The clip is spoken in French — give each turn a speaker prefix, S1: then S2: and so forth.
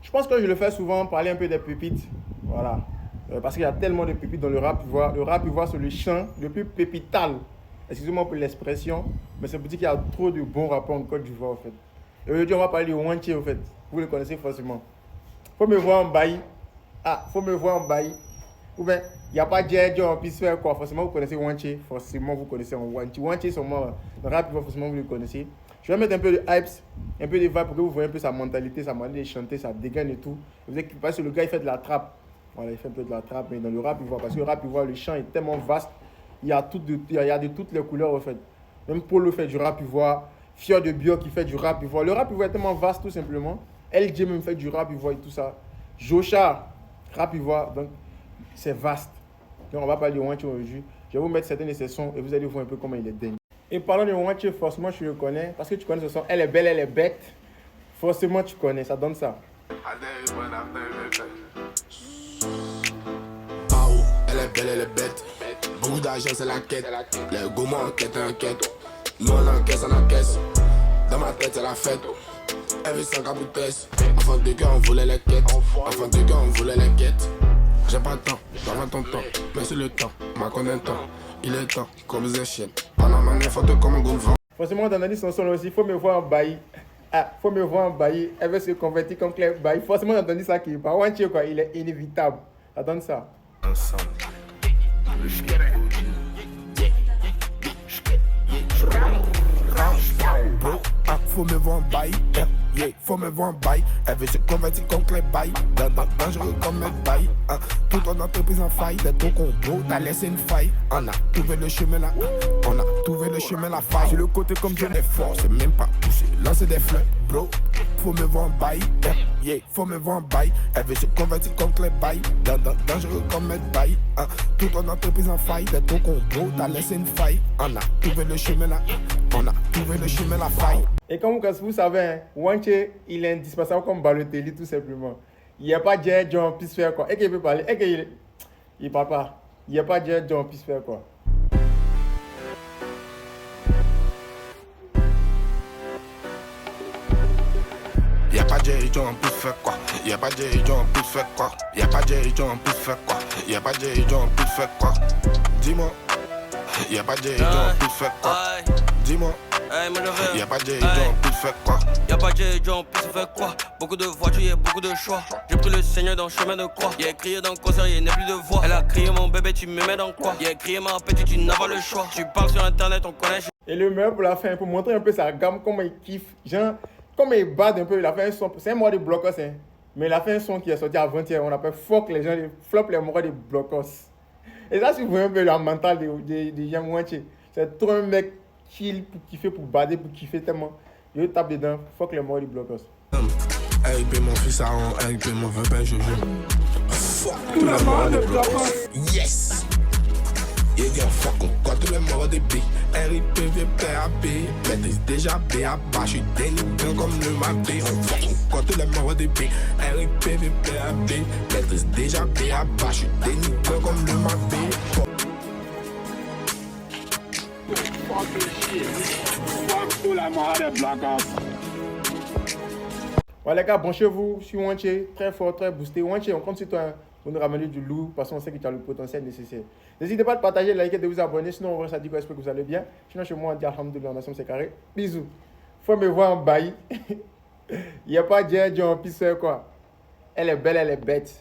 S1: Je pense que je le fais souvent, parler un peu des pépites. Voilà. Parce qu'il y a tellement de pépites dans le rap ivoire. Le rap ivoire, c'est le chant le plus pépital. Excusez-moi pour l'expression, mais c'est pour dire qu'il y a trop de bons rappeurs en Côte d'Ivoire, en fait. Et aujourd'hui, on va parler de Wanché, en fait. Vous le connaissez forcément. Faut me voir en bailli. Ah, faut me voir en bailli. Ou bien, il n'y a pas Djedjo en piste faire quoi. Forcément, vous connaissez Wanché. Forcément, vous connaissez Wanché. Wanché, c'est moi. Le rap ivoire, forcément, vous le connaissez. Je vais mettre un peu de hypes, un peu de vibe pour que vous voyez un peu sa mentalité, sa manière de chanter, sa dégaine et tout. Vous êtes parce que le gars, il fait de la trappe. Voilà, il fait un peu de la trappe, mais dans le rap ivoire, parce que le rap ivoire, le chant est tellement vaste. Il y a de toutes les couleurs, en fait. Même Polo fait du rap ivoire. Fior de Bio qui fait du rap ivoire. Le rap ivoire est tellement vaste, tout simplement. LJ même fait du rap ivoire et tout ça. Jocha, rap ivoire. Donc, c'est vaste. Donc, on va parler de Wanché aujourd'hui. Je vais vous mettre certaines de ses sons et vous allez voir un peu comment il est dingue. Et parlant de Wanché, forcément, tu le connais. Parce que tu connais ce son. Elle est belle, elle est bête. Forcément, tu connais. Ça donne ça.
S2: Elle est belle, elle est bête. Beaucoup d'argent, c'est la quête. Les gourmands enquête, enquête. Nous on encaisse, on encaisse. Dans ma tête, c'est la fête. Elle veut 5 caboutesses. Enfant de cœur, on voulait les quêtes. Enfant de cœur, on voulait les quêtes. J'ai pas le temps, t'as ton temps. Mais c'est le temps, m'a connaît le temps. Il est temps, comme des chiens. Pendant ma nez, forte comme un gros vent.
S1: Forcément, dans son son aussi, faut me voir en bailli. Ah, faut me voir en bailli. Elle veut se convertir comme Claire Bailly. Forcément, on a entendu ça qui est pas Wanché, quoi. Il est inévitable. Ça donne ça.
S2: Ensemble. Faut me voir en bail, yeah, faut me voir en bail. Elle veut se convertir contre les bails, dangereux comme un bail. Toute ton entreprise en faille, de ton combo, t'as laissé une faille. On a trouvé le chemin là, on a trouvé le chemin la faille. Sur le côté comme je n'ai force, même pas pousser, lancer des fleurs, bro. Faut me voir en bail, yeah, faut me voir en bail. Elle veut se convertir contre les bails, dangereux comme un bail. Toute ton entreprise en faille, de ton combo, t'as laissé une faille. On a trouvé le chemin là, on a trouvé le chemin la faille.
S1: Et comme vous savez, hein, Wanché, il est indispensable comme Balotelli, tout simplement. Il n'y a pas Djedjo en piste faire quoi. Et qu'il peut parler, et qu'il parle pas. Il n'y a pas Djedjo en piste faire quoi.
S2: Y'a pas Djedjo en plus fait quoi. Y'a pas Djedjo en plus fait quoi. Y'a pas Djedjo en plus fait quoi. Y'a pas Djedjo en plus fait quoi. Dis-moi. Y'a pas Djedjo en plus fait quoi. Dis-moi. Y'a pas Djedjo en plus fait quoi.
S3: Y'a pas Djedjo en plus fait quoi. Beaucoup de voitures, y'a beaucoup de choix. J'ai pris le Seigneur dans le chemin de croix. Y'a crié dans le concert, y'a n'est plus de voix. Elle a crié mon bébé, tu me mets dans quoi. Y'a crié ma petite, tu n'as pas le choix. Tu parles sur internet, on connaît.
S1: Et le meilleur pour la fin, pour montrer un peu sa gamme, comment il kiffe. Genre, comme il bade un peu, il a fait un son. C'est un mois de blocos, hein. Mais il a fait un son qui est sorti avant-hier. On appelle Fuck les gens, flop les mois de blocos. Et ça, si vous voyez un peu la mentale de Jean Wanché, c'est trop un mec chill pour kiffer, pour bader, pour kiffer tellement. Je tape dedans, fuck les mois de blocos.
S2: RIP mon fils Aaron, RIP mon vieux père Jojo. Fuck tous les morts de blocos. Yes. Yeah, girl, fuck quoi tous les morts des billes. RIP vieux père AB. Maîtrise déjà B à bas, j'suis dénigrant comme le mappé. On fuck quoi tous les morts des billes. RIP vieux père AB. Maîtrise déjà B à bas, j'suis dénigrant comme le mappé.
S4: Fuck tous les morts des blocos.
S1: Voilà les gars, branchez-vous sur Wanché, très fort, très boosté. Wanché, on compte sur toi pour nous ramener du lourd parce qu'on sait que tu as le potentiel nécessaire. N'hésitez pas à partager, liker, de vous abonner. Sinon, on va ça dit j'espère que vous allez bien. Sinon, chez moi, on dit alhamdoulilah, on a c'est carré. Bisous. Faut me voir en bail. Il n'y a pas Djedjo en pisse quoi. Elle est belle, elle est bête.